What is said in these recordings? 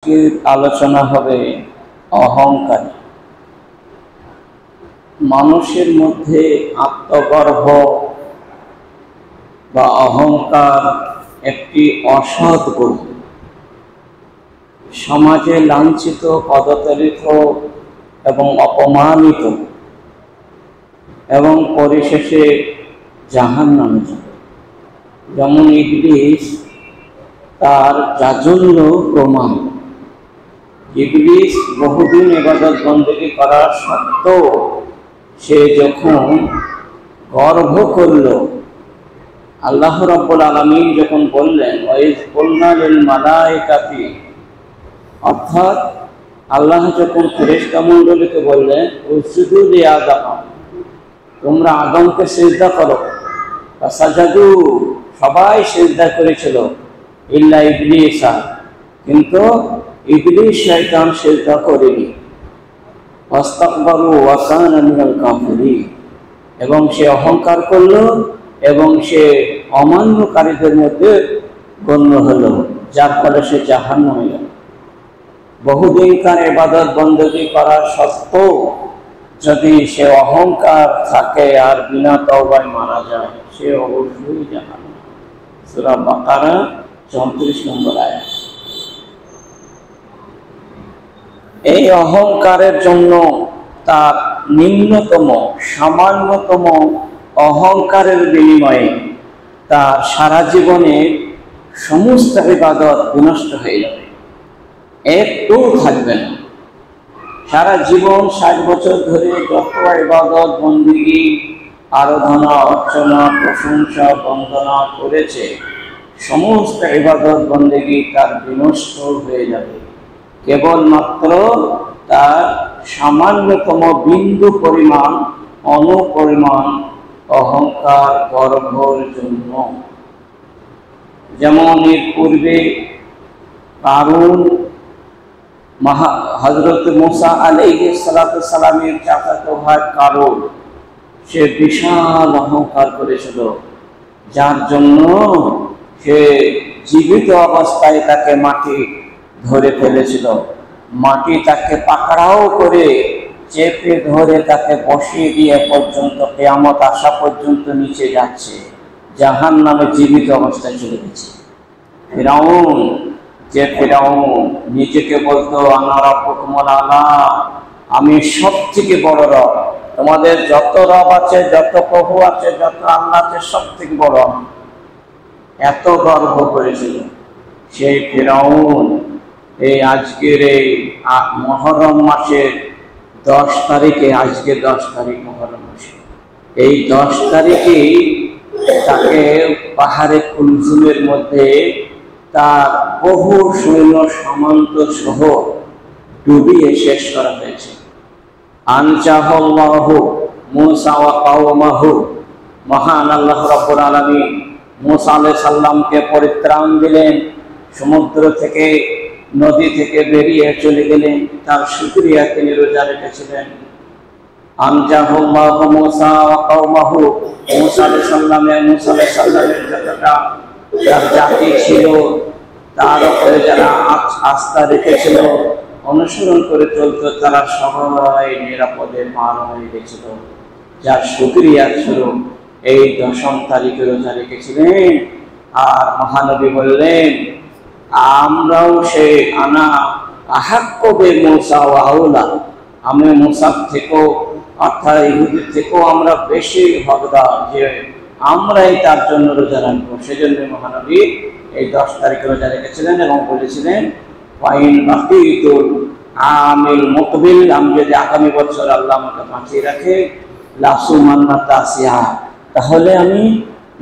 আজকের আলোচনা হবে অহংকার। মানুষের মধ্যে আত্মগর্ব বা অহংকার একটি অসৎ গুণ। সমাজে লাঞ্ছিত, পদতলিত এবং অপমানিত এবং পরিশেষে জাহান্নামে যাবে। যেমন ইবলিস তার জাজল্য প্রমাণ। ইবলিস বহুদিন ইবাদত বন্দেগী করার সত্ত্বেও সে যখন গর্ব করল, আল্লাহ রাব্বুল আলামিন যখন বললেন ওয়াইজ কুলনা লিল মালাইকাতি, অর্থাৎ আল্লাহ যখন ফেরেশতা মণ্ডলীকে বললেন উসজুদু লি আদম, তোমরা আদমকে সিজদা করো, ফাসাজাদু, সবাই সিজদা করেছিল, ইল্লা ইবলিসা, কিন্তু ইবলিস শয়তান সিজদা করেনি। ওয়াস্তাকবারু ওয়া কানা মিনাল কাফিরিন, এবং সে অহংকার করল এবং সে অমান্যকারীদের মধ্যে গণ্য হলো, যার ফলে সে জাহান্নামে গেল। বহুদিনকার ইবাদত বন্দেগী করার সত্ত্বেও যদি সে অহংকার থাকে আর বিনা তওবায় মারা যায়, সে অবশ্যই জাহান্নামে। সূরা বাকারা 34 নম্বর আয়াত। এই অহংকারের জন্য তার নিম্নতম সামান্যতম অহংকারের বিনিময়ে তার সারা জীবনের সমস্ত ইবাদত বিনষ্ট হয়ে যাবে, একটু থাকবে না। সারা জীবন 60 বছর ধরে যত ইবাদত বন্দেগী, আরাধনা, অর্চনা, প্রশংসা, বন্দনা করেছে, সমস্ত ইবাদত বন্দেগী তার বিনষ্ট হয়ে যাবে কেবলমাত্র তার সামান্যতম বিন্দু পরিমাণ, অনুপরিমাণ অহংকার গর্বের জন্য। যেমন এর পূর্বে কারুন হযরত মুসা আলাইহিস সালাতু সালামের চাচাতো ভাই কারুন, সে বিশাল অহংকার করেছিল, যার জন্য সে জীবিত অবস্থায় তাকে মাটি ধরে ফেলেছিল। মাটি তাকে পাকড়াও করে চেপে ধরে তাকে বসিয়ে দিয়ে পর্যন্ত কিয়ামত আসা পর্যন্ত নিচে যাচ্ছে, জাহান্নামে জীবিত অবস্থায় চলে গেছে। ফিরাউন, যে ফিরাউন নিজেকে বলতো আনা রাব্বুকুমুল আলা, আমি সব থেকে বড় রব, তোমাদের যত রব আছে, যত প্রভু আছে, যত আল্লাহ আছে, সব থেকে বড়, এত গর্ব করেছিল সেই ফিরাউন। এই আজকের এই মুহররম মাসের 10 তারিখে, আজকে 10 তারিখ মুহররম মাসে, এই 10 তারিখেই তাকে পাহাড়ে কুলসুমের মধ্যে তার বহু সৈন্য সামন্ত সহ ডুবিয়ে শেষ করা হয়েছে। আনজাহাল্লাহু মুসা ওয়া কওমাহু, মহান আল্লাহ রাব্বুল আলামিন মুসা আলাইহিস সালামকে পরিত্রাণ দিলেন, সমুদ্র থেকে, নদী থেকে বেরিয়ে চলে গেলেন, তার শুকরিয়া তিনি রোজা রেখেছিলেন। আনজাহাল্লাহু মুসা ওয়া কওমাহু, মুসা আলাইহিস সালামের যতটা তার জাতি ছিল, তার উপরে যারা আস্থা রেখেছিল, অনুসরণ করে চলত, তারা সবাই নিরাপদে পার হয়ে গেছিল, যার শুকরিয়া ছিল এই 10 তারিখে রোজা রেখেছিলেন। আর মহানবী বললেন আমরাও সেই আনা আহাক্কু বে মুসা ওয়া আউলা, আমি মুসার থেকেও, অর্থাৎ ইহুদির থেকেও আমরা বেশি হকদার যে আমরাই তার জন্য রোজা রাখবো। সেজন্য মহানবী এই 10 তারিখে রোজা রেখেছিলেন এবং বলেছিলেন ওয়াইন বাকিতুল আমিল মুকবিল, আমি যদি আগামী বছর আল্লাহ আমাকে বাঁচিয়ে রাখে, লাসুমান্না তাসিয়া, তাহলে আমি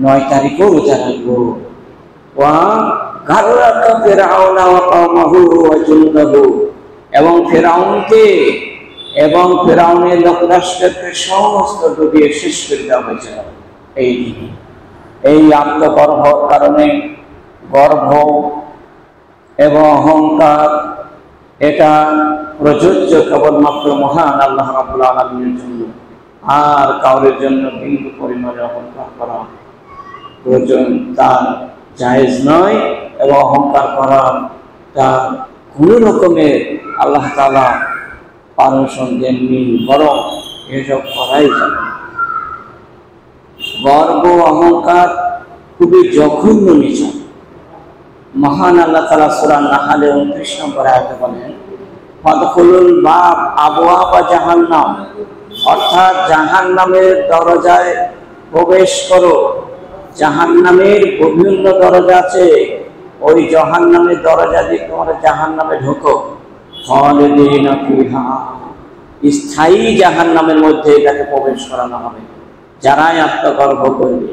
9 তারিখেও রোজা রাখবো। ওয়া গাররাকা ফিরআউনা ওয়া কওমাহু ওয়া জুনুদাহু, এবং ফিরআউনকে এবং ফিরআউনের লোকরাষ্ট্রকে সমস্ত ডুবিয়ে শেষ করে দেওয়া হয়েছিল এই দিনে। এই আত্মগর্ভর কারণে গর্ব এবং অহংকার এটা প্রযোজ্য কেবলমাত্র মহান আল্লাহ রাব্বুল আলামিনের জন্য, আর কাউরের জন্য বিন্দু পরিমাণে অহংকার করা প্রয়োজন তার জায়েজ নয়, এবং অহংকার করা তার কোনো রকমের আল্লাহ তাআলা পারমিশন দেননি, বরং এসব করাই যাবে না। গর্ব অহংকার খুবই জঘন্য নিচয়। মহান আল্লাহ তাআলা সূরা নাহলে 29 নম্বর আয়াতে বলেন, ফাদখুলুল বাব আবওয়াবা জাহান্নাম, অর্থাৎ জাহান্নামের দরজায় প্রবেশ করো। জাহান্নামের বিভিন্ন দরজা আছে, ওই জাহান্নামের দরজা দিয়ে তোমরা জাহান্নামে ঢোকো। খালিদিনা ফিহা, স্থায়ী জাহান্নামের মধ্যে এটাকে প্রবেশ করানো হবে যারাই আত্মগর্ব করবে।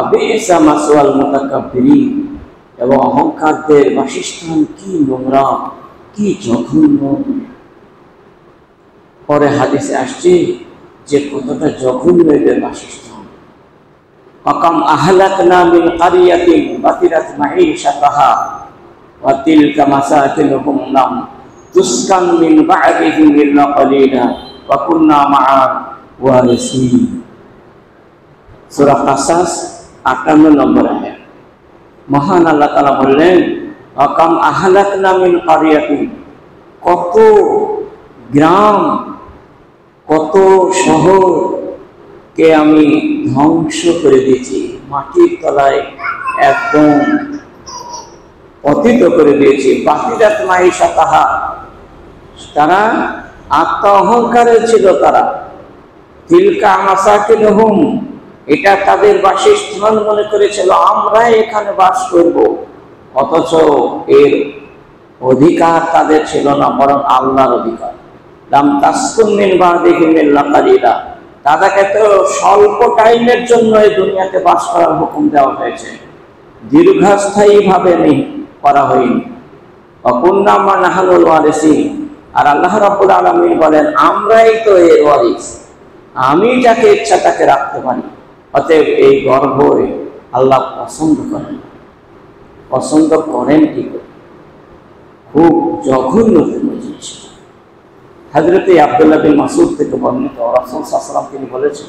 আবিসা মাসওয়াল মুতাকাব্বিরিন, এবং অহংকারদের বাসস্থান কি নোংরা, কি জঘন্য। পরে হাদিসে আসছে যে কতটা জঘন্য এদের বাসস্থান। আকাম আহলাকনা মিন কারিয়াতিন বাতিরাত মাঈশাতাহা ওয়া তিলকা মাসাকিনুহুম লাম তুসকান মিন বা'দিহিম ইল্লা কালিলা ওয়া কুন্না মা'a ওয়ারিসিন। সূরা কাসাস 58 নম্বর আয়াত। মহান আল্লাহ তাআলা বললেন, আকাম আহলাকনা মিন কারিয়াতিন, কত গ্রাম, কত শহরকে আমি ধ্বংস করে দিয়েছি, মাটির তলায় একদম পতিত করে দিয়েছি। বাতিরাত মাঈশাতাহা, তারা আত্মা অহংকারের ছিল তারা। তিলকা মাসাকিনুহুম, এটা তাদের বাসস্থান মনে করেছিল, আমরা এখানে বাস করব। অথচ এর অধিকার তাদের ছিল না, বরং আল্লাহর অধিকার। লাম তাসকুন মিন বা'দিহিম ইল্লা কালিলা, তাদেরকে তো স্বল্প টাইমের জন্য এই দুনিয়াতে বাস করার হুকুম দেওয়া হয়েছে, দীর্ঘস্থায়ী ভাবে করা হয়নি। ওয়া কুন্না মা নাহনুল ওয়ারিসিন, আর আল্লাহ রাব্বুল আলামিন বলেন, আমরাই তো এর ওয়ারিস, আমি যাকে ইচ্ছা তাকে রাখতে পারি। অতএব এই গর্বই আল্লাহ পছন্দ করেন। পছন্দ করেন কি করে? খুব জঘন্যতম জিনিস। হযরতে আব্দুল্লাহ বিন মাসউদ থেকে বর্ণিত, রাসূল সাল্লাল্লাহু আলাইহি ওয়াসাল্লাম তিনি বলেছেন,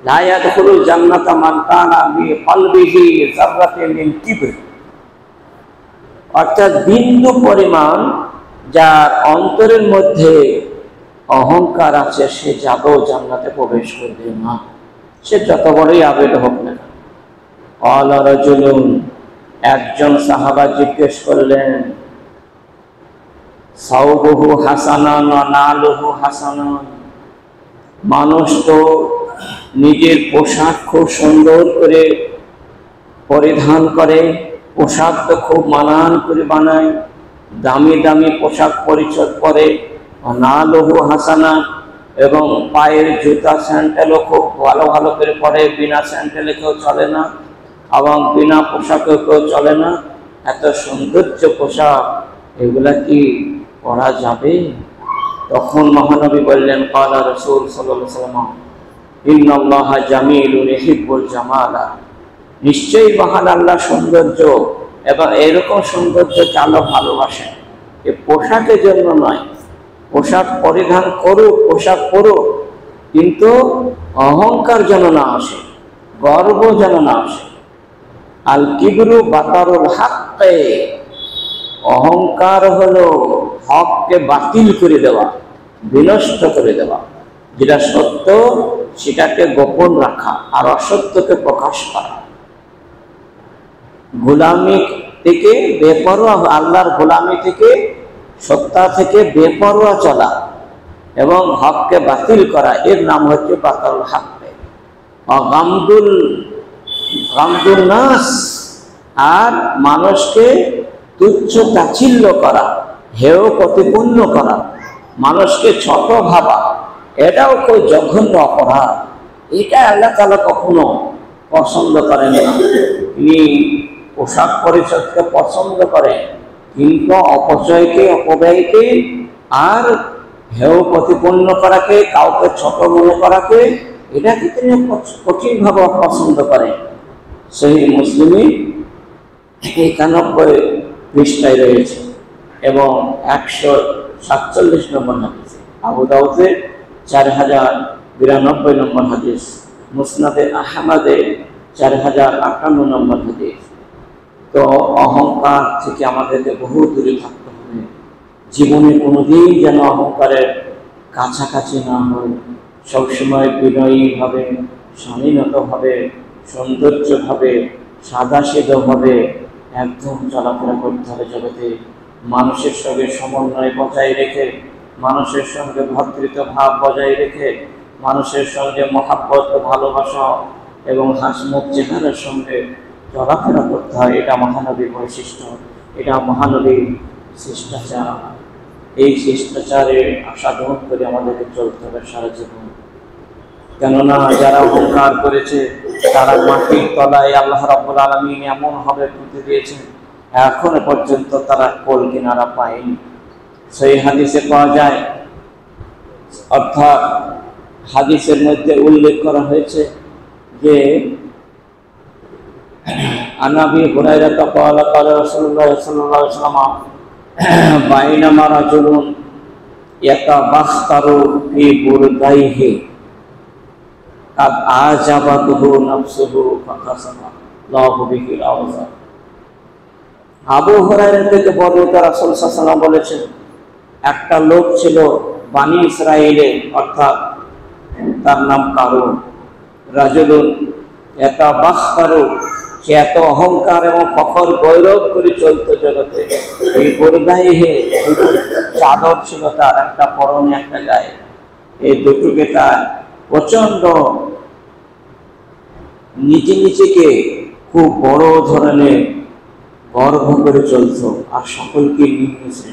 লা ইয়াদখুলুল জান্নাতা মান কানা বি কলবিহি যাররাতুন মিন কিবর, অর্থাৎ বিন্দু পরিমাণ যার অন্তরের মধ্যে অহংকার আছে, সে যাবেও জান্নাতে প্রবেশ করবে না, সে যত বড়ই আবেদ হোক না। ক্বালা রাজুলুন, একজন সাহাবা জিজ্ঞেস করলেন, সাওবুহু হাসানান ওয়া নালুহু হাসানান, মানুষ তো নিজের পোশাক খুব সুন্দর করে পরিধান করে, পোশাক তো খুব মানান করে বানায়, দামি দামি পোশাক পরিচ্ছদ পরে। নালুহু হাসানান, এবং পায়ের জুতা স্যান্ডেলও খুব ভালো ভালো করে পরে, বিনা স্যান্ডেলে কেউ চলে না, এবং বিনা পোশাকে কেউ চলে না। এত সৌন্দর্য পোশাক, এগুলা কি পরা যাবে? তখন মহানবী বললেন, ক্বালা রাসূল সাল্লাল্লাহু আলাইহি ওয়াসাল্লাম, ইন্নাল্লাহা জামিলুন ইউহিব্বুল জামালা, নিশ্চয়ই মহান আল্লাহ সৌন্দর্য, এবং এরকম সৌন্দর্যকে আল্লাহ ভালোবাসেন। এ পোশাকের জন্য নয়, পোশাক পরিধান করুক, পোশাক পরুক, কিন্তু অহংকার যেন না আসে, গর্ব যেন না আসে। আল কিবরু বাতারুল হাক্কে, অহংকার হলো হককে বাতিল করে দেওয়া, বিনষ্ট করে দেওয়া। যেটা সত্য সেটাকে গোপন রাখা, আর অসত্যকে প্রকাশ করা। গোলামি থেকে বেপরোয়া, আল্লাহর গোলামি থেকে, সত্তা থেকে বেপরোয়া চলা এবং হককে বাতিল করা, এর নাম হচ্ছে বাতারুল হাক্কে। গামদুল নাস, আর মানুষকে তুচ্ছ তাচ্ছিল্য করা, হেয় প্রতিপন্ন করা, মানুষকে ছোট ভাবা, এটাও খুব জঘন্য অপরাধ। এটা আল্লাহ তাআলা কখনো পছন্দ করেন না। তিনি পোশাক পরিচ্ছদকে পছন্দ করেন, কিন্তু অপচয়কে, অপব্যয়কে, আর হেয় প্রতিপন্ন করাকে, কাউকে ছোট মনে করাকে, এটাকে তিনি কঠিনভাবে অপছন্দ করেন। সহিহ মুসলিমে 91 পৃষ্ঠায় রয়েছে, এবং 147 নম্বর হাদিস, আবু দাউদে 4092 নম্বর হাদিস, মুসনাদে আহমদে 4058 নম্বর হাদিস। তো অহংকার থেকে আমাদেরকে বহু দূরে থাকতে হবে। জীবনে কোনোদিন যেন অহংকারের কাছাকাছি না হয়, সবসময় বিনয়ীভাবে, শালীনতভাবে, সৌন্দর্যভাবে, সাদাসিধেভাবে একদম চলাফেরা করতে হবে জগতে। মানুষের সঙ্গে সমন্বয় বজায় রেখে, মানুষের সঙ্গে ভ্রাতৃত্ব ভাব বজায় রেখে, মানুষের সঙ্গে মহাব্বত, ভালোবাসা এবং হাসমুখ চেহারার সঙ্গে চলাফেরা করতে হয়। এটা মহানবীর বৈশিষ্ট্য, এটা মহানবীর শিষ্টাচার। এই শিষ্টাচারের আস্বাদন করে আমাদেরকে চলতে হবে সারা জীবন। কেননা যারা অহংকার করেছে তারা মাটির তলায় আল্লাহ রাব্বুল আলামিন এমন ভাবে পুঁতে দিয়েছেন, এখনো পর্যন্ত তারা কোল কিনারা পায়নি। সেই হাদিসে পাওয়া যায়, অর্থাৎ হাদিসের মধ্যে উল্লেখ করা হয়েছে যে আনাবি হুরায়রা ক্বালা ক্বালা রাসূলুল্লাহ সাল্লাল্লাহু আলাইহি ওয়াসাল্লাম বাইনামা রাজুলুন ইয়াতাবাখতারু ফি বুরদাইহি কাদ আজাবাতুহু নাফসুহু ফাকাসাবা লাহু বিহিল আওজা। আবু হুরায়রা থেকে বর্ণিত রাসূল সাল্লাল্লাহু আলাইহি ওয়াসাল্লাম বলেছেন, একটা লোক ছিল বানি ইসরাইলে, অর্থাৎ তার নাম কারুন। রাজুলুন ইয়াতাবাখতারু, সে এত অহংকার এবং ফখর গৌরব করে চলত জগতে। এই বুরদাইহি, চাদর ছিল তার, একটা পরনে একটা গায়ে, এই দুটোকে তার প্রচন্ড নিজেকে খুব বড় ধরনের গর্ব করে চলত, আর সকলকে নিয়েছে।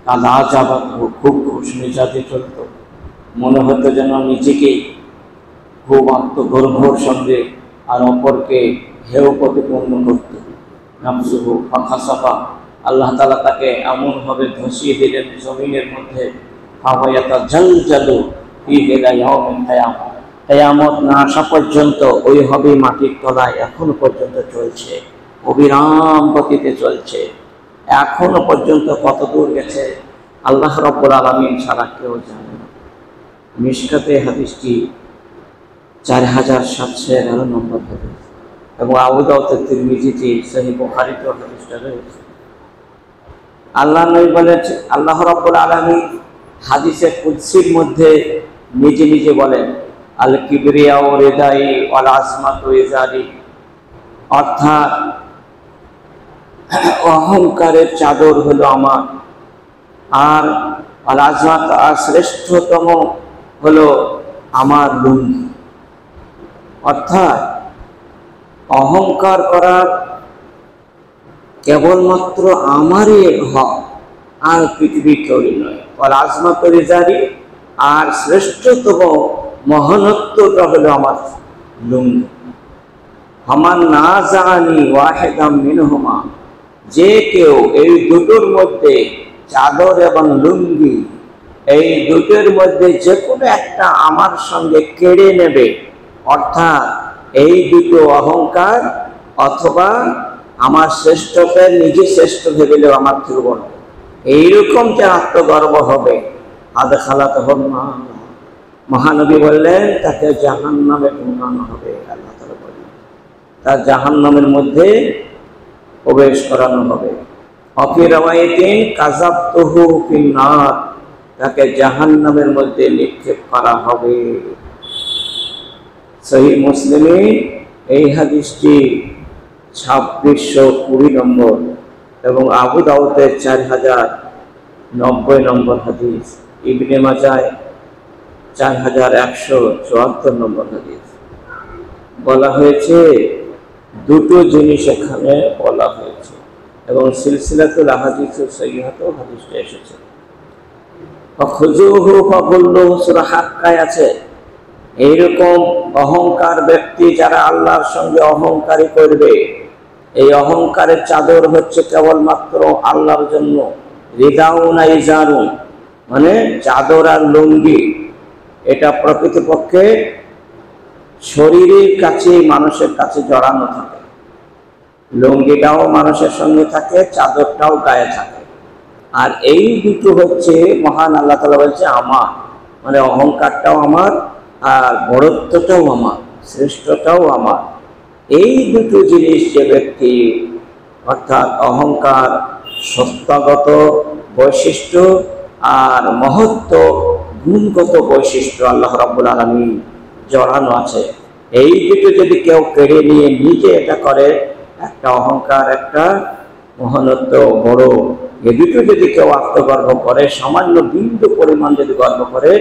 কাদা যাবাত, খুব খুশ মেজাজে চলত। মনে হতো যেন নিজেকে খুব আত্মগর্ভর সঙ্গে আর অপরকে হেয় প্রতিপন্ন করত। নাফসুহু ফাখাসাফা, আল্লাহ তাআলা তাকে এমনভাবে ধসিয়ে দিলেন জমিনের মধ্যে, ফাওয়ায়াতা জালজালু ফি ইয়াউমিল কিয়ামা, কিয়ামত না আসা পর্যন্ত ওইভাবে মাটির তলায় এখনো পর্যন্ত চলছে, অবিরাম গতিতে চলছে। এখনো পর্যন্ত কত দূর গেছে আল্লাহ রাব্বুল আলামিন ছাড়া কেউ জানে না। মিশকাতে হাদিসটি 4711 নম্বর হাদিস, এবং আবু দাউদ তিরমিজিতে সহিহ বুখারীতে হাদিসটা রয়েছে। আল্লাহ নবী বলেছেন, আল্লাহ রাব্বুল আলামিন হাদিসে কুদসির মধ্যে নিজে নিজে বলেন, আল কিবরিয়া ও রিদাই ওয়াল আজমাতু ইজারি, অর্থাৎ অহংকারের চাদর হলো আমার, আর আল আজমাত, আর শ্রেষ্ঠতম হলো আমার লুঙ্গি। অর্থাৎ অহংকার করার কেবলমাত্র আমারই হক, আর পৃথিবীর কেউই নয়। আর আজমাত রিজারি, আর শ্রেষ্ঠতম মহানত্বটা হলো আমার লুঙ্গি। আমার না জানি ওয়াহিদাম মিনহুমা, যে কেউ এই দুটোর মধ্যে, চাদর এবং লুঙ্গি, এই দুটোর মধ্যে যে কোনো একটা আমার সঙ্গে কেড়ে নেবে, অর্থাৎ এই দুটো অহংকার অথবা আমার শ্রেষ্ঠকে নিজে শ্রেষ্ঠ ভেবেলেও আমার থেকে বড়, এইরকম যে আত্মগর্ব হবে, আদখালাত হন না, মহানবী বললেন তাকে জাহান্নামে ঢোকানো হবে। আল্লাহ তাআলা বলেন তার জাহান্নামের মধ্যে প্রবেশ করানো হবে। অফি রাওয়ায়াতিন কাযাবতুহু ফিন নার, তাকে জাহান্নামের মধ্যে নিক্ষেপ করা হবে। সহিহ মুসলিমে এই হাদিসটি 2620 নম্বর, এবং আবু দাউদের 4090 নম্বর হাদিস, ইবনে মাজাহ 4174 নম্বর হাদিস। বলা হয়েছে দুটো জিনিস এখানে বলা হয়েছে, এবং সিলসিলাতুল আহাদিস সহিহাতেও হাদিসটা এসেছে। ফাখুযুহু ফাগুল্লুহু, সূরা হাক্কায় আছে। এইরকম অহংকার ব্যক্তি যারা আল্লাহর সঙ্গে অহংকারী করবে, এই অহংকারের চাদর হচ্ছে কেবলমাত্র আল্লাহর জন্য। রিদাউন ইজারুন, মানে চাদর আর লুঙ্গি, এটা প্রকৃতপক্ষে শরীরের কাছে, মানুষের কাছে জড়ানো থাকে। লুঙ্গিটাও মানুষের সঙ্গে থাকে, চাদরটাও গায়ে থাকে। আর এই দুটো হচ্ছে মহান আল্লাহ তাআলা বলছে আমার, মানে অহংকারটাও আমার, আর বড়ত্বটাও আমার, শ্রেষ্ঠটাও আমার। এই দুটো জিনিস যে ব্যক্তি, অর্থাৎ অহংকার সত্তাগত বৈশিষ্ট্য আর মহত্ব, গুণগত বৈশিষ্ট্য আল্লাহ রাব্বুল আলামিন জড়ানো আছে। এই দুটো যদি কেউ কেড়ে নিয়ে নিজে এটা করে, একটা অহংকার, একটা মহানত্ব, বড়, এ দুটো যদি কেউ আত্মগর্ব করে, সামান্য বিন্দু পরিমাণ যদি গর্ব করে,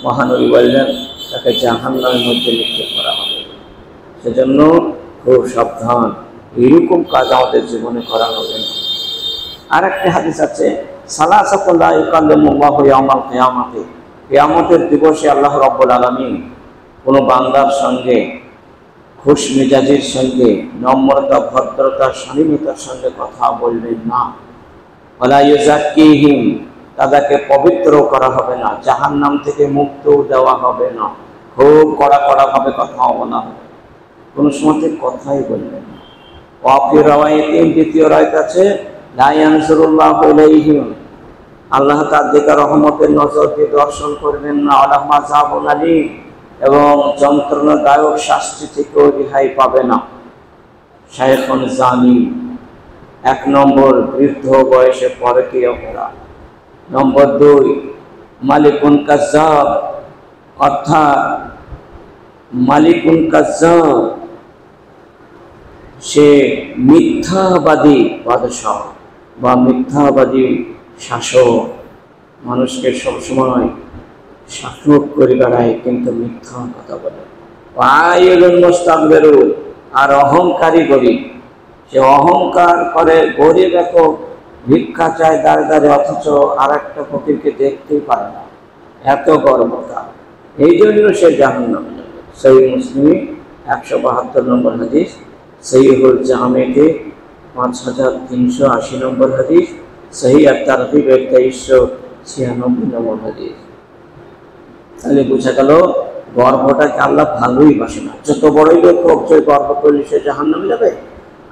মহানবী বললেন তাকে জাহান্নামের মধ্যে নিক্ষেপ করা হবে। সেজন্য খুব সাবধান, এরকম কাজ আমাদের জীবনে করা হবে না। আর একটা হাদিস আছে, সালাসাতুন লা ইউকাল্লিমুল্লাহু ইয়াওমাল কিয়ামাতি, কিয়ামতের দিবসে আল্লাহ রাব্বুল আলামিন কোনো বান্দার সঙ্গে খুশ মেজাজের সঙ্গে, নম্রতা, ভদ্রতা, শালীনতার সঙ্গে কথা বলবেন না। ওয়ালা ইউযাক্কিহিম, তাদেরকে পবিত্র করা হবে না, জাহান্নাম থেকে মুক্ত দেওয়া হবে না, খুব কড়া কড়া ভাবে কথা বলা হবে, কোনো সময় কথাই বলবেন না। ওয়াফি রাওয়ায়াতিন, দ্বিতীয় রাওয়ায়াত আছে, লা ইয়ানজুরুল্লাহু ইলাইহিম, আল্লাহ তার দিকে রহমতের নজর দিয়ে দর্শন করবেন না। ওয়ালাহুম আযাবুন আলীম, এবং যন্ত্রণাদায়ক শাস্তি থেকেও রেহাই পাবে না। শাইখুন জানি, 1 নম্বর বৃদ্ধ বয়সে পরকীয়া করা। নম্বর 2 মালিকুন কাজ্জাব, অর্থাৎ মালিকুন কাজ্জাব, সে মিথ্যাবাদী বাদশাহ বা মিথ্যাবাদী শাসক, মানুষকে সবসময় শাসক করে বেড়ায় কিন্তু মিথ্যা কথা বলে। ওয়াইলুন মুস্তাকবিরু, আর অহংকারী গরিব, সে অহংকার করে, গরিব এত ভিক্ষা চায় দাঁড়ে দাঁড়ে, অথচ আর একটা ফকিরকে দেখতেই পারে না, এত গর্বতা, এই জন্য সে জাহান্নামে যাবে। সহিহ মুসলিম 172 নম্বর হাদিস, সহিহুল জামিতে 5380 নম্বর হাদিস, সহিহ আত-তারগীব 2396 নম্বর হাদিস। তাহলে বোঝা গেল গর্বটাকে আল্লাহ ভালোই বাসে না। যত বড়ই লোক হোক, সে গর্ব করলে সে জাহান্নামে যাবে,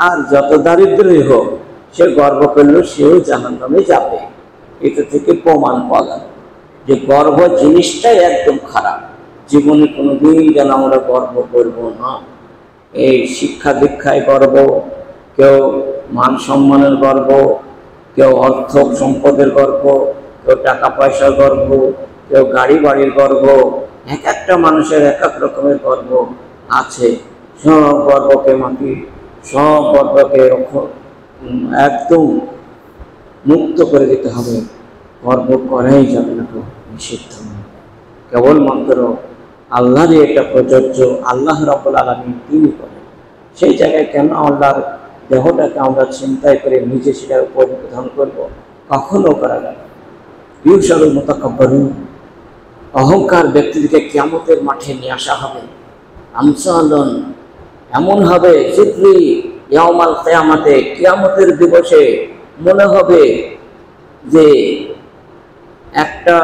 আর যত দারিদ্রই হোক সে গর্ব করলেও সেও জাহান্নামে যাবে। এটা থেকে প্রমাণ পাওয়া গেল যে গর্ব জিনিসটাই একদম খারাপ। জীবনে কোনোদিন যেন আমরা গর্ব করব না। এই শিক্ষা দীক্ষায় গর্ব, কেউ মান সম্মানের গর্ব, কেউ অর্থ সম্পদের গর্ব, কেউ টাকা পয়সার গর্ব, কেউ গাড়ি বাড়ির গর্ব, এক একটা মানুষের এক এক রকমের গর্ব আছে। সব গর্বকে মাটি, সব গর্বকে একদম মুক্ত করে দিতে হবে। গর্ব করাই যাবে না, নিষিদ্ধ। কেবলমাত্র আল্লাহরই এটা প্রযোজ্য, আল্লাহ রাব্বুল আলামিন তিনি করেন। সেই জায়গায় কেন আল্লাহর দেহটাকে আমরা চিন্তায় করে নিজে সেটার উপর প্রধান করব? কখনো করা যাবে। ইউশারুল মুতাকাব্বিরুন, অহংকার ব্যক্তিদেরকে কিয়ামতের মাঠে নিয়ে আসা হবে। আমসালুন, এমন হবে, জিবরি ইয়াউমাল কিয়ামাতে, কিয়ামতের দিবসে মনে হবে যে একটা,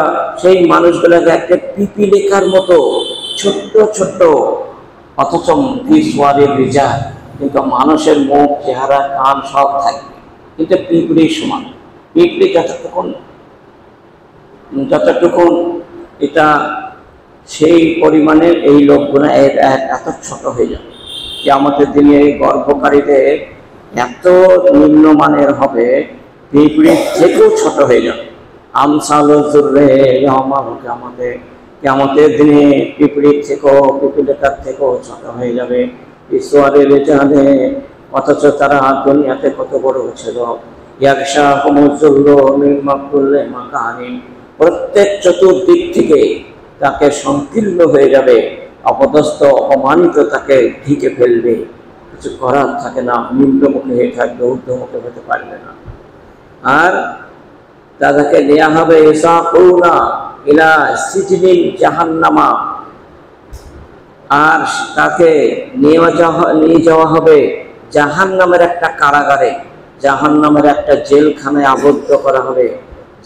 সেই মানুষগুলোকে একটা পিপিলিকার মতো ছোট্ট ছোট্ট, অথচ সোয়ারের রিজা, কিন্তু মানুষের মুখ, চেহারা, কান সব থাকবে, কিন্তু পিঁপড়ির সমান। পিঁপড়ি যতটুকু এটা সেই পরিমাণে এই লোকগুলো এত ছোট হয়ে যাবে। কিয়ামতের দিনে এই গর্ভকারীদের এত নিম্নমানের হবে, পিঁপড়ির থেকেও ছোট হয়ে যাবে। কিয়ামতের দিনে পিঁপড়ির থেকেও, পিপিলিকার থেকেও ছোট হয়ে যাবে। ঈশ্বরের জানে, অথচ তারা দুনিয়াতে কত বড় ছিল। প্রত্যেক চতুর্দিক থেকে তাকে সংকীর্ণ হয়ে যাবে, অপদস্থ, অপমানিত, তাকে ঢেকে ফেলবে, কিছু করার থাকে না, নিম্নমুখী হয়ে থাকবে, ঊর্ধ্বমুখী হতে পারবে না। আর তাদেরকে নেওয়া হবে ইসাকুনা ইলা সিজনিল জাহান্নামা, আর তাকে নিয়ে যাওয়া হবে জাহান্নামের একটা কারাগারে, জাহান্নামের একটা জেলখানায় আবদ্ধ করা হবে,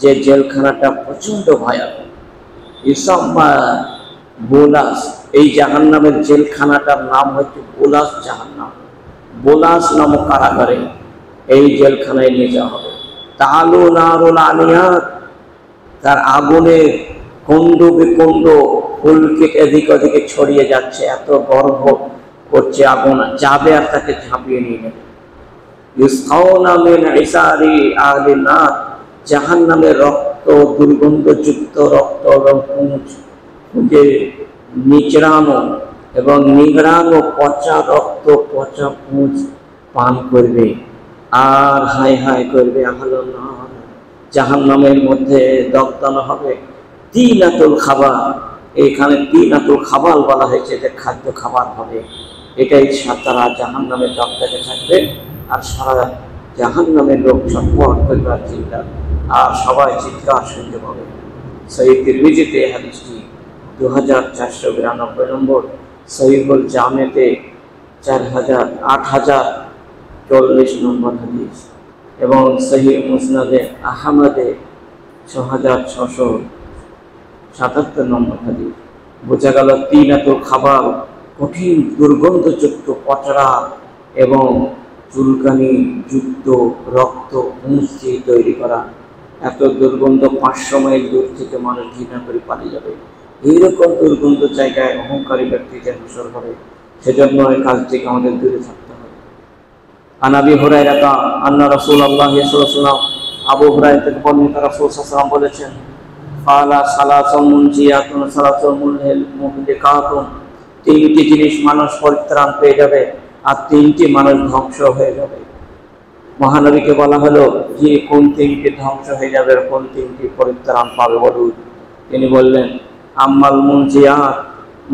যে জেলখানাটা প্রচন্ড ভয়ানক। ইসাম্মা বোলাস, এই জাহান্নামের জেলখানাটার নাম হচ্ছে বোলাস জাহান্নাম। বোলাস নামক কারাগারে এই জেলখানায় নিয়ে যাওয়া হবে। তালু নারুল আনিয়াত, তার আগুনে কুণ্ড বিকুণ্ড ফুলকে এদিক ওদিকে ছড়িয়ে যাচ্ছে, এত গর্ব করছে, আগুন যাবে আর তাকে ঝাঁপিয়ে নিয়ে নেবে। ইসকাউনা মিন ইসারি আহলিন নার, জাহান্নামের রক্ত, দুর্গন্ধযুক্ত রক্ত এবং খুঁজে নিচড়ানো এবং নিগড়ানো পচা রক্ত, পচা পুঁজ পান করবে আর হাই হাই করবে, আহলো নার, জাহান্নামের মধ্যে দগ্ধানো হবে। তিনাতুল খাবার, এখানে তিনাতুল খাবার বলা হয়েছে, যে খাদ্য খাবার হবে। এটাই তারা জাহান্নামের দগ্ধাতে থাকবে আর সারা জাহান্নামের লোক ছটফট করবার চিন্তা, আর সবাই চিৎকার শুনতে পাবে। সহিহ তিরমিজিতে হাদিসটি 2492 নম্বর, সহিহুল জামেতে 8040 নম্বর হাদিস, এবং সহিহ মুসনাদে আহমদে 6677 নম্বর হাদিস। বোঝা গেল তিনাতুল খাবার, কঠিন দুর্গন্ধযুক্ত পচড়া এবং চুলকানি যুক্ত রক্ত মুছে তৈরি করা। এত দুর্গন্ধ 500 মাইল দূর থেকে মানুষ ঘৃণা করে পালিয়ে যাবে। এইরকম দুর্গন্ধ জায়গায় অহংকারী ব্যক্তিদের হাসর হবে। সেজন্য এই কাজ থেকে আমাদের দূরে থাকতে হবে। আনাবি হুরায়রা আন্না রাসূলুল্লাহ সাল্লাল্লাহু আলাইহি ওয়াসাল্লাম, আবু হুরায়রা থেকে বর্ণিত, রাসূল সাল্লাল্লাহু আলাইহি ওয়াসাল্লাম বলেছেন, ফালা সালাসুন মুনজিয়াতুন সালাসুন মুহলিকাতুন, 3টি জিনিস মানুষ পরিত্রাণ পেয়ে যাবে আর 3টি মানুষ ধ্বংস হয়ে যাবে। মহানবীকে বলা হলো যে কোন 3টি ধ্বংস হয়ে যাবে, কোন 3টি পরিত্রাণ পাবে বলুন। তিনি বললেন, আম্মাল মুনজিয়াত,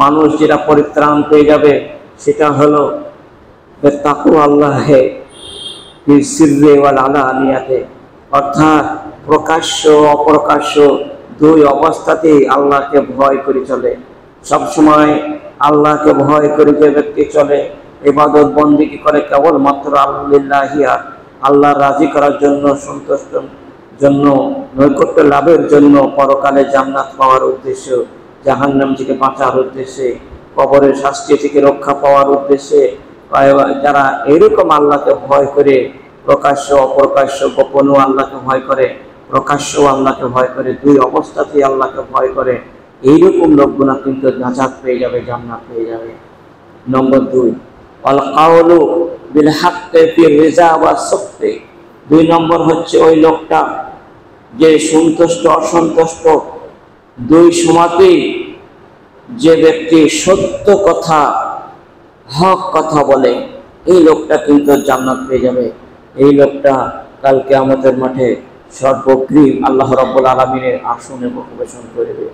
মানুষ যেটা পরিত্রাণ পেয়ে যাবে সেটা হলো তাকওয়া আল্লাহে ফিস সিররি ওয়াল আলানিয়াতে, অর্থাৎ প্রকাশ্য অপ্রকাশ্য দুই অবস্থাতেই আল্লাহকে ভয় করে চলে। সবসময় আল্লাহকে ভয় করে যে ব্যক্তি চলে, ইবাদত বন্দেগী করে কেবলমাত্র আল্লাহিয়া, আল্লাহ রাজি করার জন্য, সন্তুষ্টির জন্য, নৈকট্য লাভের জন্য, পরকালে জান্নাত পাওয়ার উদ্দেশ্য, জাহান্নাম থেকে বাঁচার উদ্দেশ্যে, কবরের শাস্তি থেকে রক্ষা পাওয়ার উদ্দেশ্যে, যারা এরকম আল্লাহকে ভয় করে, প্রকাশ্য অপ্রকাশ্য গোপনও আল্লাহকে ভয় করে, প্রকাশ্য আল্লাহকে ভয় করে, দুই অবস্থাতেই আল্লাহকে ভয় করে, এইরকম লোকগুলো কিন্তু নাজাত পেয়ে যাবে, জান্নাত পেয়ে যাবে। নম্বর 2, আল কাউলু বিল হাক্কি ফি রিজা ওয়া সুখতি, 2 নম্বর হচ্ছে ওই লোকটা যে সন্তুষ্ট অসন্তুষ্ট দুই সময়তেই যে ব্যক্তি সত্য কথা, হক কথা বলে, এই লোকটা কিন্তু জান্নাত পেয়ে যাবে। এই লোকটা কাল কিয়ামতের মাঠে সর্বগ্রীব আল্লাহ রাব্বুল আলামিনের আসনে পরিবেশন করবে।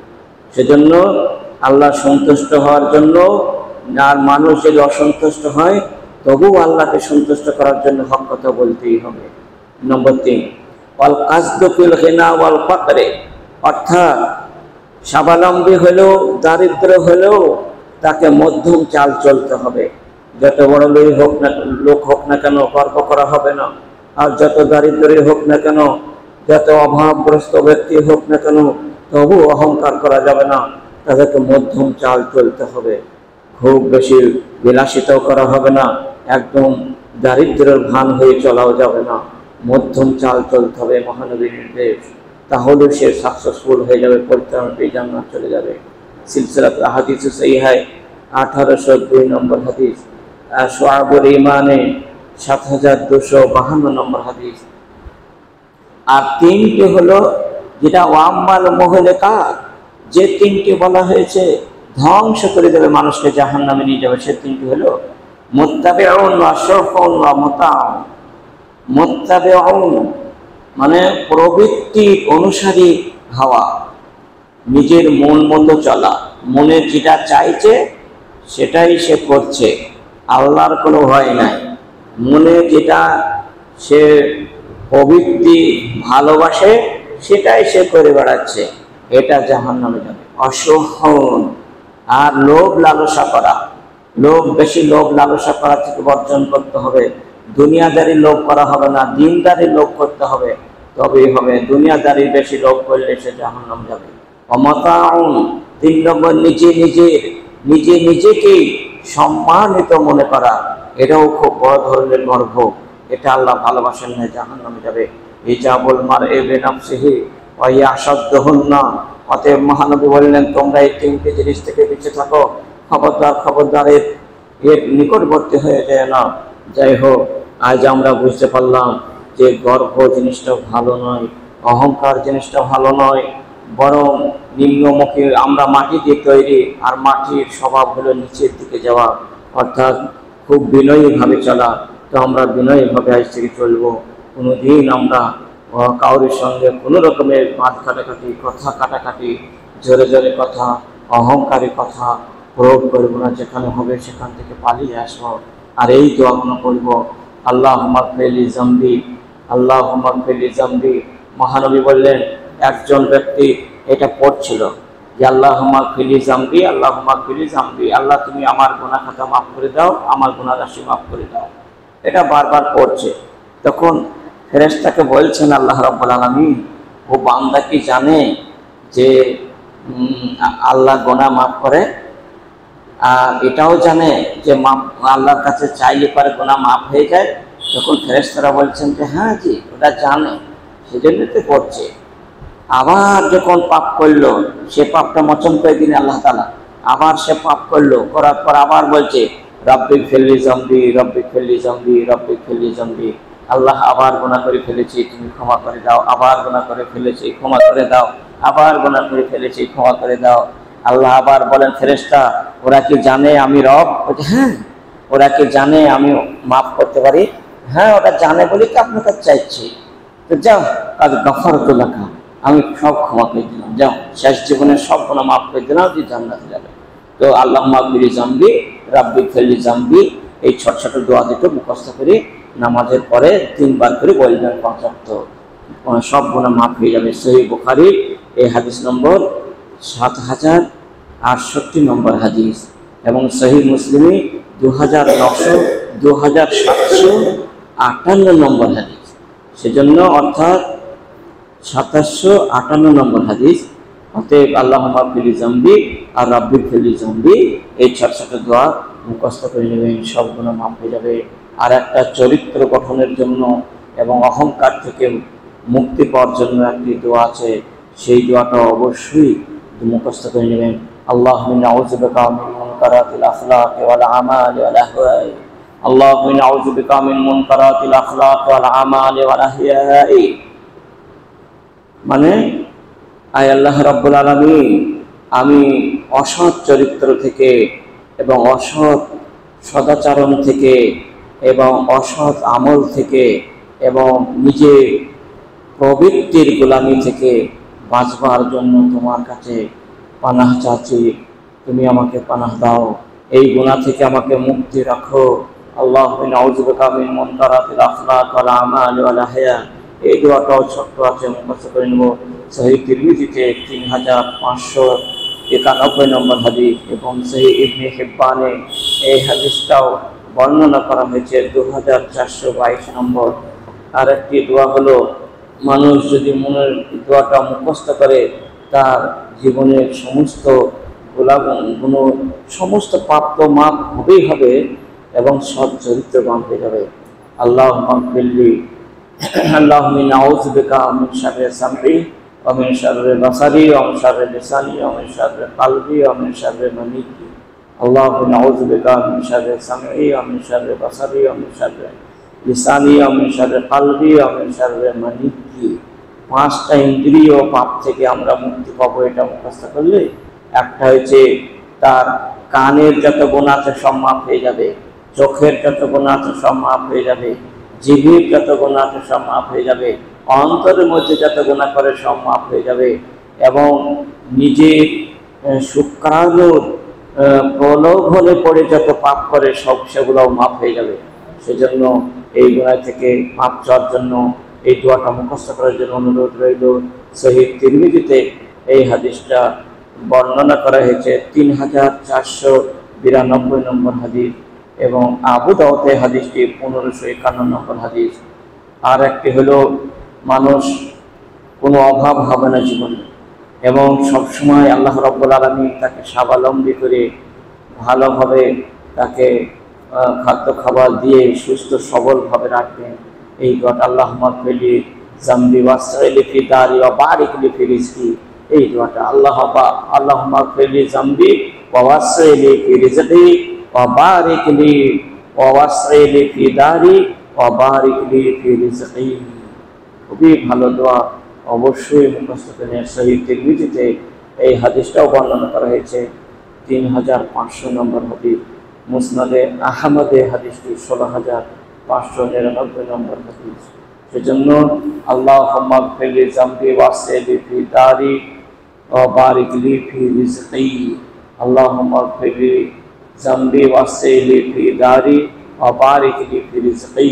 সেজন্য আল্লাহ সন্তুষ্ট হওয়ার জন্য, আর মানুষ যদি অসন্তুষ্ট হয় তবুও আল্লাহকে সন্তুষ্ট করার জন্য হক কথা বলতেই হবে। নম্বর 3, ওয়াল কাসদু ফিল গিনা ওয়াল ফাকরে, অর্থাৎ স্বাবলম্বী হলেও দারিদ্র হলেও তাকে মধ্যম চাল চলতে হবে। যত বড় লোক হোক না কেন গর্ব করা হবে না, আর যত দারিদ্রই হোক না কেন, যত অভাবগ্রস্ত ব্যক্তি হোক না কেন, তবু অহংকার করা যাবে না, তাদেরকে মধ্যম চাল চলতে হবে। খুব বেশি বিলাসিতাও করা হবে না, একদম দারিদ্রের ভান হয়ে চলাও যাবে না, মধ্যম চাল চলতে হবে, মহানবীর নির্দেশ। তাহলে সে সাকসেসফুল হয়ে যাবে, পরিত্রাণ পেয়ে জান্নাত চলে যাবে। সিলসিলাত হাদিস সহিহ 1802 নম্বর হাদিস, শুআবুল ঈমানে 7252 নম্বর হাদিস। আর 3টি হলো যেটা ওয়াম্মাল মুহলিকাত, যে 3টি বলা হয়েছে ধ্বংস করে দেবে, মানুষকে জাহান্নামে নিয়ে যাবে, সে 3টি হলো মুত্তাবিউন ওয়া শাফউন ওয়া মুতাউন। মুত্তাবিউন মানে প্রবৃত্তি অনুসারী হওয়া, নিজের মন মতো চলা, মনে যেটা চাইছে সেটাই সে করছে, আল্লাহর কোনো ভয় নাই। মনে যেটা সে প্রবৃত্তি ভালোবাসে সেটাই সে করে বেড়াচ্ছে, এটা জাহান্নামে যাবে। অসহন আর লোভ লালসা করা, বেশি লোভ লালসা করা থেকে বর্জন করতে হবে। দুনিয়াদারি লোভ করা হবে না, দিনদারি লোভ করতে হবে, তবেই হবে। দুনিয়াদারি বেশি লোভ করলে সে জাহান্নাম যাবে। অমতাউন 3 নম্বর, নিজেকে সম্মানিত মনে করা, এটাও খুব বড় ধরনের গর্ব, এটা আল্লাহ ভালোবাসেন না, জাহান্নামে যাবে। ইজাবুল মারই বিনাফসিহি ওয়া ইয়াশাদ্দুহুন্না, অতএব মহানবী বললেন তোমরা এই 3টি জিনিস থেকে বেঁচে থাকো, খবরদার এর নিকটবর্তী হয়ে যায় না। যাই হোক, আজ আমরা বুঝতে পারলাম যে গর্ব জিনিসটা ভালো নয়, অহংকার জিনিসটা ভালো নয়, বরং নিম্নমুখী। আমরা মাটি দিয়ে তৈরি, আর মাটির স্বভাব হলো নিচের দিকে যাওয়া, অর্থাৎ খুব বিনয়ীভাবে চলা। তো আমরা বিনয়ীভাবে আজ থেকে চলবো। কোনোদিন আমরা কাউরির সঙ্গে কোনো রকমের মাথা কাটাকাটি, কথা কাটাকাটি, জোরে জোরে কথা, অহংকারী কথা প্রয়োগ করবো না। যেখানে হবে সেখান থেকে পালিয়ে আসবো। আর এই দোয়াগুলো করবো, আল্লাহুম্মা গফিরলি যামবি, আল্লাহুম্মা গফিরলি যামবি। মহানবী বললেন, একজন ব্যক্তি এটা পড়ছিল যে আল্লাহুম্মা গফিরলি যামবি, আল্লাহুম্মা গফিরলি যামবি, আল্লাহ তুমি আমার গুনাহ খাতা মাফ করে দাও, আমার গুনাহ রাশি মাফ করে দাও। এটা বারবার পড়ছে। তখন ফেরেশতাকে বলছেন আল্লাহ রাব্বুল আলামিন, ও বান্দা কি জানে যে আল্লাহ গুনাহ মাফ করে? আর এটাও জানে যে আল্লাহর কাছে চাইলে পরে গুনাহ মাফ হয়ে যায়? তখন ফেরেশতারা বলছেন যে হ্যাঁ জি, ওটা জানে, সেজন্য তো করছে। আবার যখন পাপ করলো, সে পাপটা মোচন করে দিন আল্লাহ তাআলা। আবার সে পাপ করলো, করার পর আবার বলছে রব্বিক ফিরলি যামবি, রব্বিক ফিরলি যামবি, রব্বিক ফিরলি যামবি। আল্লাহ আবার গুনাহ করে ফেলেছি, তুমি ক্ষমা করে দাও। আবার গুনাহ করে ফেলেছি, ক্ষমা করে দাও। আবার গুনাহ করে ফেলেছি, ক্ষমা করে দাও। আল্লাহ আবার বলেন, ফেরেশতা ওরা কি জানে আমি রব? হ্যাঁ। ওরা কি জানে আমি মাফ করতে পারি? হ্যাঁ, ওরা জানে বলেই তো আপনার কাছে চাইছি। তো যাও, কাজ গফারতু লাকা, আমি সব ক্ষমা করে দিলাম, যাও, শেষ জীবনের সব গুনাহ মাফ করে দিলাম, তুই জান্নাতে যাবে। তো আল্লাহুম্মা গফিরলি যামবি, রাব্বিক ফিরলি যামবি, এই ছোট ছোট দোয়া দুটো মুখস্থ করে নামাজের পরে 3 বার করে বলবেন, 5 ওয়াক্ত, সব গুনাহ মাফ হয়ে যাবে। সহিহ বুখারী এই হাদিস নম্বর 7068 নম্বর হাদিস, এবং সহিহ মুসলিমে 2758 নম্বর হাদিস। সেজন্য অর্থাৎ 2758 নম্বর হাদিস। অতএব আল্লাহুম্মা গফিরলি যামবি আর রাব্বিক ফিরলি যামবি, এই ছোট ছোট দোয়া মুখস্থ করে নেবেন, সব গুনাহ মাফ হয়ে যাবে। আর একটা চরিত্র গঠনের জন্য এবং অহংকার থেকে মুক্তি পাওয়ার জন্য একটি দোয়া আছে, সেই দোয়াটা অবশ্যই মুখস্থ করে নেবেন। আল্লাহুম্মা নাউযু বিকা মিন মুনকারাতিল আখলাকি ওয়াল আমালি ওয়াল আহওয়াই, আল্লাহুম্মা নাউযু বিকা মিন মুনকারাতিল আখলাকি ওয়াল আমালি ওয়াল আহওয়াই। মানে, আয় আল্লাহ রাব্বুল আলামিন, আমি অসৎ চরিত্র থেকে এবং অসৎ সদাচরণ থেকে এবং অসৎ আমল থেকে এবং নিজের প্রবৃত্তির গোলামি থেকে বাঁচবার জন্য তোমার কাছে পানাহ চাচ্ছি। তুমি আমাকে পানাহ দাও, এই গুনাহ থেকে আমাকে মুক্তি রাখো। আল্লাহুম্মা নাউযু বিকা মিন মুনকারাতিল আখলাক ওয়াল আমালি ওয়াল আহয়া। এই দোয়াটাও ছোট্ট আছে, মুখস্থ করে নেব। সহিহ তিরমিজিতে 3591 নম্বর হাদিস, এবং সহিহ ইবনে হিব্বানে এই হাদিসটাও বর্ণনা করা হয়েছে 2422 নম্বর। আর একটি দোয়া হলো, মানুষ যদি মনের দোয়াটা মুখস্থ করে, তার জীবনের সমস্ত গুণ, সমস্ত পাপ তো মাফ হবেই হবে এবং সৎ চরিত্রবান হয়ে যাবে। আল্লাহুম্মা গফিরলি, আল্লাহুম্মা নাউযু বিকা মিন শাররি সামঈ ওয়া মিন শাররি বাসারি ওয়া মিন শাররি লিসানি ওয়া মিন শাররি কলবি ওয়া মিন শাররি মানিকি। আল্লাহুম্মা নাউযু বিকা মিন শাররি সামঈ ওয়া মিন শাররি বাসারি ওয়া মিন শাররি লিসানি ওয়া মিন শাররি কলবি ওয়া মিন শাররি মানিকি। 5টা ইন্দ্রিয় পাপ থেকে আমরা মুক্তি পাবো এটা মুখস্থ করলে। একটা হচ্ছে তার কানের যত গুনাহ আছে সব মাফ হয়ে যাবে, চোখের যত গুনাহ আছে সব মাফ হয়ে যাবে, জিভের যত গুনাহ আছে সব মাফ হয়ে যাবে, অন্তরের মধ্যে যত গুনাহ করে সব মাফ হয়ে যাবে, এবং নিজের শুক্রাণুর প্রলোভনে পড়ে যত পাপ করে সব সেগুলোও মাফ হয়ে যাবে। সেজন্য এই গুনাহ থেকে মাফ চাওয়ার জন্য এই দোয়াটা মুখস্থ করার জন্য অনুরোধ রইল। সহিহ তিরমিজিতে এই হাদিসটা বর্ণনা করা হয়েছে 3492 নম্বর হাদিস, এবং আবু দাউদে হাদিসটি 1551 নম্বর হাদিস। আর একটি হলো, মানুষ কোনো অভাব হবে না জীবনে, এবং সবসময় আল্লাহ রাব্বুল আলামিন তাকে স্বাবলম্বী করে ভালোভাবে তাকে খাদ্য খাবার দিয়ে সুস্থ সবলভাবে রাখবেন। এই দোয়াটা আল্লাহুম্মা গফিরলি যামবি ওয়াসরিলি ফি দারি ওয়া বারিক লি ফি রিজকি। এই দোয়াটা আল্লাহুম্মা গফিরলি যামবি ওয়া ওয়াসরিলি ফি রিজকি ওয়া বারিক লি ওয়া ওয়াসরিলি ফি দারি ওয়া বারিক লি ফি রিজকি। খুবই ভালো দোয়া, অবশ্যই মুখস্থ করে সহিহ তিরমিজিতে এই হাদিসটাও বর্ণনা করা হয়েছে। 3500 নম্বর হাদিস, মুসনাদে আহমদে হাদিসটি 16599 নম্বর হাদিস। সেজন্য আল্লাহুম্মা গফিরলি যামবি ওয়াসিলি ফি দারি ওয়া বারিক লি ফি রিজকি। আল্লাহুম্মা গফিরলি যামবি ওয়াসিলি ফি দারি ওয়া বারিক লি ফি রিজকি।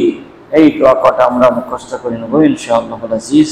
এই দোয়া কটা আমরা মুখস্থ করে নেব ইনশাআল্লাহুল আজিজ।